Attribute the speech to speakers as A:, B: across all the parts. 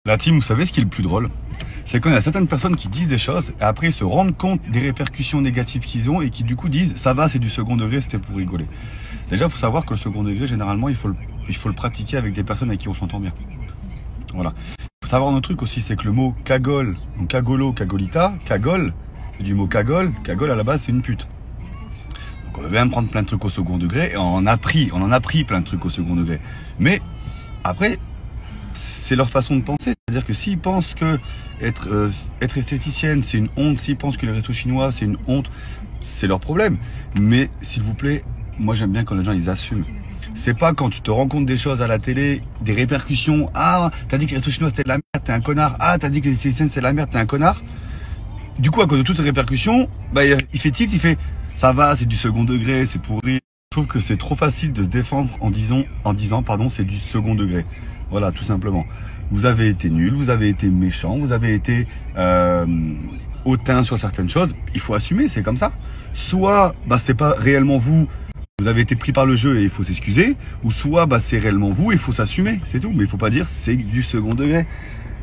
A: La team, vous savez ce qui est le plus drôle? C'est quand il y a certaines personnes qui disent des choses et après ils se rendent compte des répercussions négatives qu'ils ont et qui du coup disent ça va, c'est du second degré, c'était pour rigoler. Déjà, il faut savoir que le second degré, généralement, il faut le pratiquer avec des personnes avec qui on s'entend bien. Voilà. Il faut savoir un autre truc aussi, c'est que le mot cagole, donc cagolo, cagolita, cagole, c'est du mot cagole. Cagole à la base, c'est une pute. Donc on veut bien prendre plein de trucs au second degré et on en a pris plein de trucs au second degré. Mais après, c'est leur façon de penser. C'est-à-dire que s'ils pensent que être esthéticienne, c'est une honte, s'ils pensent que les restos chinois, c'est une honte, c'est leur problème. Mais s'il vous plaît, moi j'aime bien quand les gens ils assument. C'est pas quand tu te rends compte des choses à la télé, des répercussions. Ah, t'as dit que les restos chinois c'était de la merde, t'es un connard. Ah, t'as dit que les esthéticiennes c'est de la merde, t'es un connard. Du coup, à cause de toutes ces répercussions, bah, il fait tilt, il fait ça va, c'est du second degré, c'est pourri. Je trouve que c'est trop facile de se défendre en disant pardon, c'est du second degré. Voilà, tout simplement. Vous avez été nul, vous avez été méchant, vous avez été hautain sur certaines choses. Il faut assumer, c'est comme ça. Soit bah, c'est pas réellement vous, vous avez été pris par le jeu et il faut s'excuser, ou soit bah, c'est réellement vous et il faut s'assumer, c'est tout. Mais il faut pas dire c'est du second degré.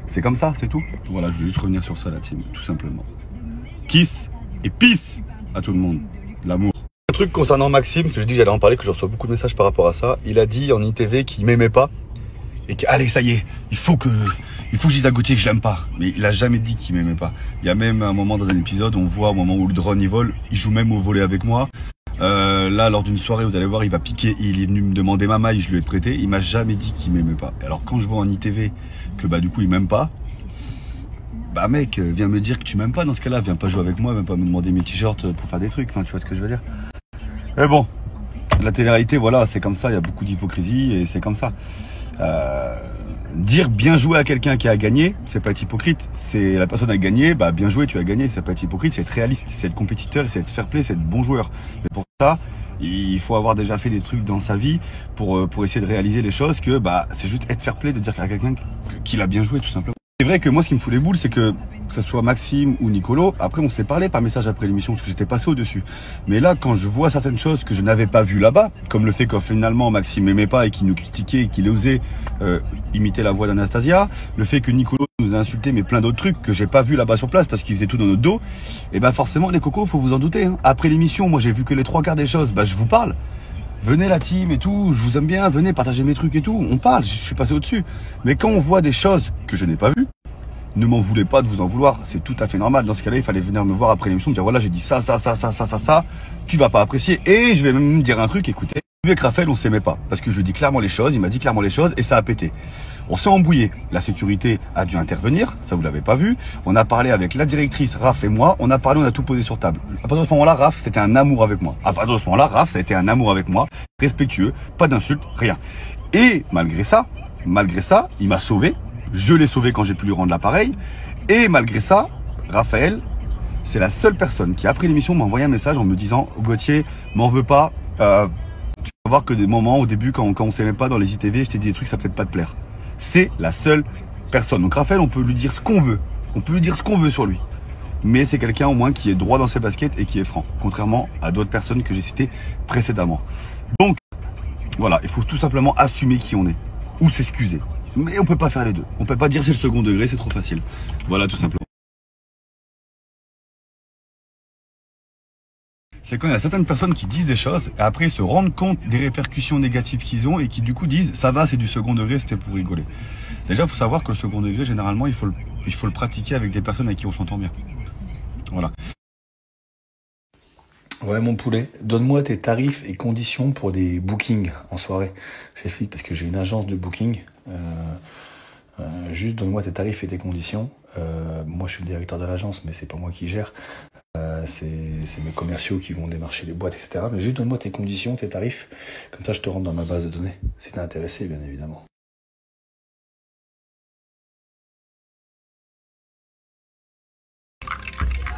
A: C'est comme ça, c'est tout. Voilà, je veux juste revenir sur ça, la team, tout simplement. Kiss et peace à tout le monde. L'amour. Un truc concernant Maxime, que je dis que j'allais en parler, que je reçois beaucoup de messages par rapport à ça. Il a dit en ITV qu'il m'aimait pas. Et que, allez, ça y est, il faut que je dise à Gauthier que je l'aime pas. Mais il a jamais dit qu'il m'aimait pas. Il y a même un moment dans un épisode, on voit au moment où le drone il vole, il joue même au volet avec moi. Là, lors d'une soirée, vous allez voir, il va piquer, il est venu me demander ma maille, je lui ai prêté. Il m'a jamais dit qu'il m'aimait pas. Alors quand je vois en ITV que bah du coup il m'aime pas, bah mec, viens me dire que tu m'aimes pas dans ce cas-là, viens pas jouer avec moi, viens pas me demander mes t-shirts pour faire des trucs, enfin tu vois ce que je veux dire. Mais bon, la télé-réalité, voilà, c'est comme ça, il y a beaucoup d'hypocrisie et c'est comme ça. Dire bien joué à quelqu'un qui a gagné, c'est pas être hypocrite. C'est la personne a gagné, bah bien joué, tu as gagné. C'est pas être hypocrite, c'est être réaliste, c'est être compétiteur, c'est être fair play, c'est être bon joueur. Mais pour ça, il faut avoir déjà fait des trucs dans sa vie pour essayer de réaliser les choses que bah c'est juste être fair play de dire à quelqu'un qu'il a bien joué tout simplement. C'est vrai que moi ce qui me fout les boules, c'est que ce soit Maxime ou Nicolo, après on s'est parlé par message après l'émission parce que j'étais passé au-dessus. Mais là, quand je vois certaines choses que je n'avais pas vues là-bas, comme le fait que finalement Maxime m'aimait pas et qu'il nous critiquait et qu'il osait imiter la voix d'Anastasia, le fait que Nicolo nous a insulté mais plein d'autres trucs que j'ai pas vu là-bas sur place parce qu'il faisait tout dans notre dos, et ben forcément les cocos, faut vous en douter. Hein. Après l'émission, moi j'ai vu que les 3/4 des choses, bah je vous parle. Venez la team et tout, je vous aime bien, venez partager mes trucs et tout, on parle, je suis passé au-dessus. Mais quand on voit des choses que je n'ai pas vues, ne m'en voulez pas de vous en vouloir, c'est tout à fait normal. Dans ce cas-là, il fallait venir me voir après l'émission, me dire voilà, j'ai dit ça, tu vas pas apprécier. Et je vais même me dire un truc, écoutez, lui avec Raphaël, on s'aimait pas, parce que je lui dis clairement les choses, il m'a dit clairement les choses et ça a pété. On s'est embrouillé, la sécurité a dû intervenir, ça vous l'avez pas vu. On a parlé avec la directrice, Raph et moi, on a tout posé sur table. À partir de ce moment-là, Raph, c'était un amour avec moi. À partir de ce moment-là, Raph, ça a été un amour avec moi, respectueux, pas d'insultes, rien. Et malgré ça, il m'a sauvé. Je l'ai sauvé quand j'ai pu lui rendre l'appareil. Et malgré ça, Raphaël, c'est la seule personne qui, après l'émission, m'a envoyé un message en me disant « Gauthier, m'en veux pas. Tu vas voir que des moments, au début, quand on s'aimait pas dans les ITV, je t'ai dit des trucs, ça peut peut-être pas te plaire. » C'est la seule personne. Donc Raphaël, on peut lui dire ce qu'on veut. On peut lui dire ce qu'on veut sur lui. Mais c'est quelqu'un au moins qui est droit dans ses baskets et qui est franc. Contrairement à d'autres personnes que j'ai citées précédemment. Donc, voilà, il faut tout simplement assumer qui on est. Ou s'excuser. Mais on peut pas faire les deux. On peut pas dire c'est le second degré, c'est trop facile. Voilà, tout simplement. C'est quand il y a certaines personnes qui disent des choses et après ils se rendent compte des répercussions négatives qu'ils ont et qui du coup disent ça va, c'est du second degré, c'était pour rigoler. Déjà, il faut savoir que le second degré, généralement, il faut le pratiquer avec des personnes avec qui on s'entend bien. Voilà.
B: Ouais, mon poulet, donne-moi tes tarifs et conditions pour des bookings en soirée. J'explique parce que j'ai une agence de booking. Juste donne-moi tes tarifs et tes conditions. Moi, je suis le directeur de l'agence, mais c'est pas moi qui gère. C'est mes commerciaux qui vont démarcher les boîtes, etc. Mais juste donne-moi tes conditions, tes tarifs. Comme ça, je te rentre dans ma base de données. Si t'es intéressé, bien évidemment.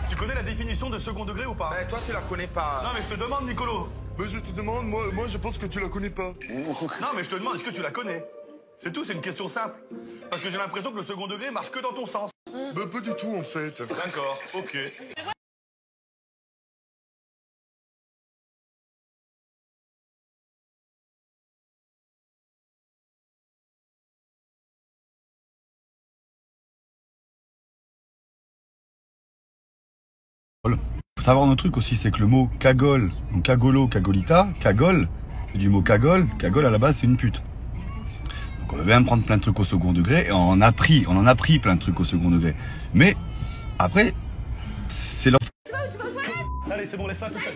A: Tu connais la définition de second degré ou pas?
C: Toi, tu la connais pas.
A: Non, mais je te demande, Nicolo.
D: Mais je te demande, moi je pense que tu la connais pas.
A: Non, mais je te demande, est-ce que tu la connais? C'est tout, c'est une question simple. Parce que j'ai l'impression que le second degré marche que dans ton sens.
D: Bah pas du tout en fait.
A: D'accord, ok. Faut savoir un autre truc aussi, c'est que le mot cagole, donc cagolo, cagolita, cagole, c'est du mot cagole. Cagole à la base c'est une pute. Donc on va même prendre plein de trucs au second degré et on en a pris plein de trucs au second degré. Mais après, c'est leur...
C: Tu vas aux toilettes?
A: Allez, c'est bon, laisse-la tout seul.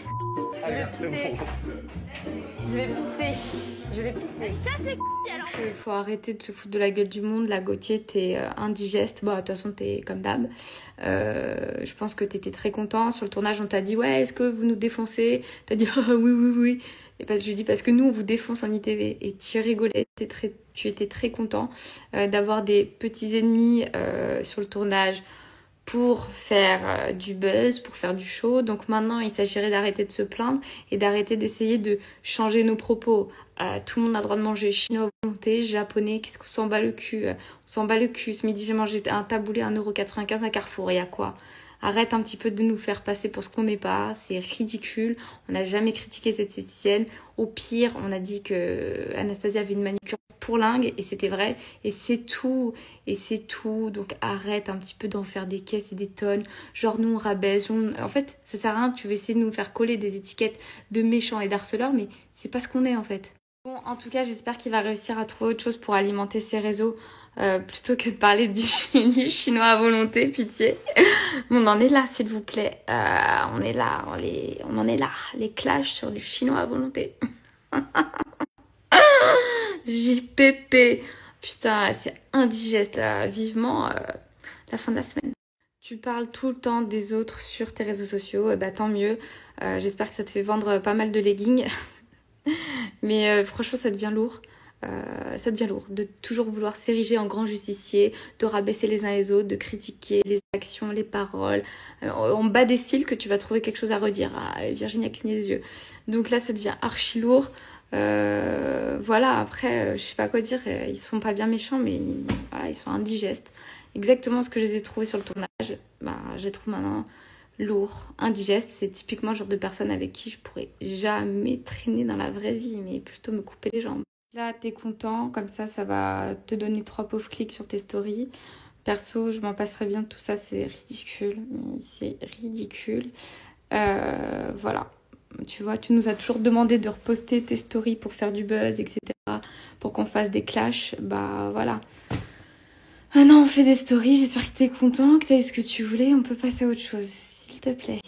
A: Allez, c'est bon.
C: Je vais pisser. Je vais pisser. Casse les couilles alors.
E: Il faut arrêter de se foutre de la gueule du monde. La Gauthier, t'es indigeste. Bon, de toute façon, t'es comme d'hab. Je pense que t'étais très content. Sur le tournage, on t'a dit, ouais, est-ce que vous nous défoncez? T'as dit, ah, oui, oui, oui. Et parce que je dis, parce que nous, on vous défonce en ITV. Et tu rigolais. Tu étais très content d'avoir des petits ennemis sur le tournage pour faire du buzz, pour faire du show. Donc maintenant, il s'agirait d'arrêter de se plaindre et d'arrêter d'essayer de changer nos propos. Tout le monde a le droit de manger chinois à volonté, japonais, qu'est-ce qu'on s'en bat le cul? On s'en bat le cul. Ce midi, j'ai mangé un taboulé 1,95€ à Carrefour. Il y a quoi? Arrête un petit peu de nous faire passer pour ce qu'on n'est pas. C'est ridicule. On n'a jamais critiqué cette esthéticienne. Au pire, on a dit que Anastasia avait une manucure pourlingue et c'était vrai. Et c'est tout. Et c'est tout. Donc arrête un petit peu d'en faire des caisses et des tonnes. Genre nous on rabaisse. En fait, ça sert à rien. Tu veux essayer de nous faire coller des étiquettes de méchants et d'harceleurs, mais c'est pas ce qu'on est en fait. Bon, en tout cas, j'espère qu'il va réussir à trouver autre chose pour alimenter ses réseaux. Plutôt que de parler du chinois à volonté, pitié. On en est là, s'il vous plaît. On est là, on en est là. Les clashs sur du chinois à volonté. JPP. Putain, c'est indigeste, là. Vivement la fin de la semaine. Tu parles tout le temps des autres sur tes réseaux sociaux. Bah, tant mieux. J'espère que ça te fait vendre pas mal de leggings. Mais franchement, ça devient lourd. Ça devient lourd de toujours vouloir s'ériger en grand justicier, de rabaisser les uns les autres, de critiquer les actions, les paroles. En bas des styles que tu vas trouver quelque chose à redire. Virginie a cligné les yeux. Donc là, ça devient archi lourd. Voilà, après, je sais pas quoi dire. Ils sont pas bien méchants, mais voilà, ils sont indigestes. Exactement ce que je les ai trouvés sur le tournage. Bah, je les trouve maintenant lourds, indigestes. C'est typiquement le genre de personne avec qui je pourrais jamais traîner dans la vraie vie, mais plutôt me couper les jambes. Là, t'es content, comme ça va te donner 3 pauvres clics sur tes stories. Perso, je m'en passerai bien de tout ça, c'est ridicule. C'est ridicule. Voilà. Tu vois, tu nous as toujours demandé de reposter tes stories pour faire du buzz, etc. Pour qu'on fasse des clashs. Bah, voilà. Maintenant, on fait des stories. J'espère que t'es content, que t'as eu ce que tu voulais. On peut passer à autre chose, s'il te plaît.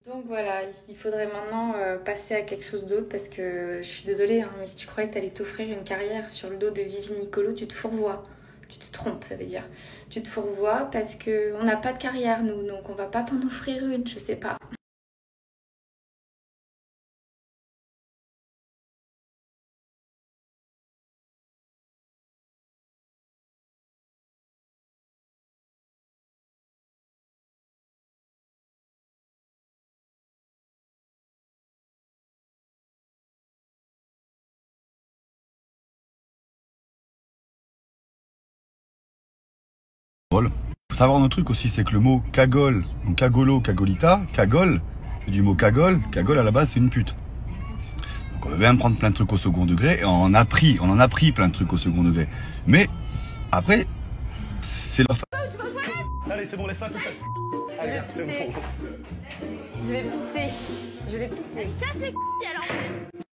E: Donc voilà, il faudrait maintenant passer à quelque chose d'autre parce que je suis désolée, hein, mais si tu croyais que t'allais t'offrir une carrière sur le dos de Vivi Nicolo, tu te fourvoies. Tu te trompes, ça veut dire. Tu te fourvoies parce qu'on n'a pas de carrière, nous, donc on va pas t'en offrir une, je sais pas.
A: Faut savoir un autre truc aussi, c'est que le mot cagole, donc cagolo, cagolita, cagole, c'est du mot cagole. Cagole à la base c'est une pute. Donc on va même prendre plein de trucs au second degré et on en a pris plein de trucs au second degré. Mais après, c'est leur...
C: Tu vas aux toilettes?
A: Allez, c'est bon, laisse-la tout seul. Allez, c'est bon.
C: Je vais pisser. Je vais pisser. Casse les couilles alors.